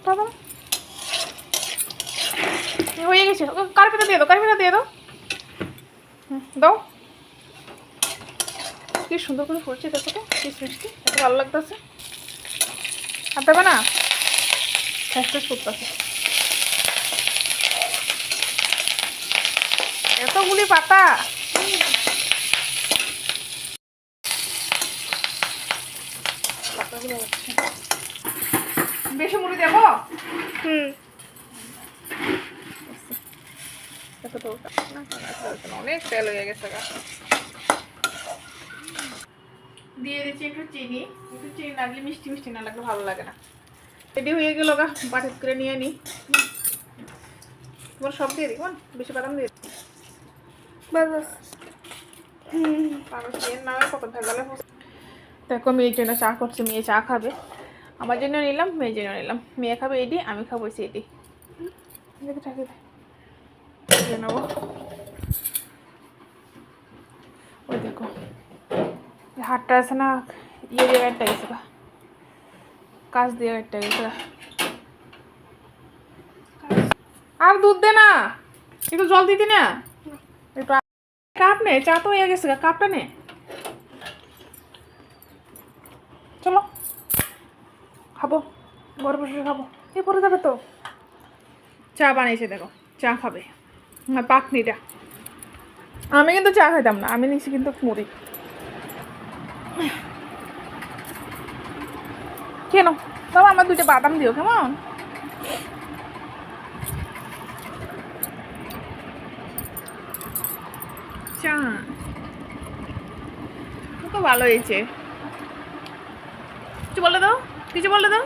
বাবা হয়ে গেছে, কারি পাতা দিয়ে দাও, কারি পাতা দিয়ে দাও। দাও, কি সুন্দর করে ফুটছে দেখো তো, কি মিষ্টি, এত ভালো লাগতেছে। আর দেবে না, ফ্যাস ফ্যাস ফুটতেছে। এতগুলি পাতা, বেশি মুড়ি দেবো। অনেক তেল হয়ে গেছে। দিয়ে দিচ্ছি একটু চিনি, একটু চিনি লাগলে মিষ্টি মিষ্টি না লাগলে ভালো লাগে না। রেডি হয়ে গেল গা, বাটিত করে নিয়ে নিই। তোমার সব দিয়ে দিই, কেমন বেশি বাদাম দিয়ে দিই। দেখো মেয়ের জন্য চা করছি, মেয়ে চা খাবে, আমার জন্য নিলাম, মেয়ের জন্য নিলাম। মেয়ে খাবে এটি, আমি খাবো সেটি। নেবো, ওই দেখো হাটটা আছে না, ইয়ে দিয়ে একটা গেছে, কাজ দিয়ে একটা গেছে। আর দুধ দে না, একটু জল দিতি না, একটু কাপ নে, চা তো হয়ে গেছে, কাপটা নে। চলো খাবো, ঘরে বসে খাবো, এ পরে যাবে তো। চা বানিয়েছে দেখো, চা খাবে, পাকনিটা। আমি কিন্তু চা খাইতাম না, আমি নিচ্ছি কিন্তু মুড়ি। কেন বাবা, আমার দুইটা বাদাম দিও কেমন। চা তো ভালো হয়েছে, কিছু বলে দাও, কিছু বলে দাও।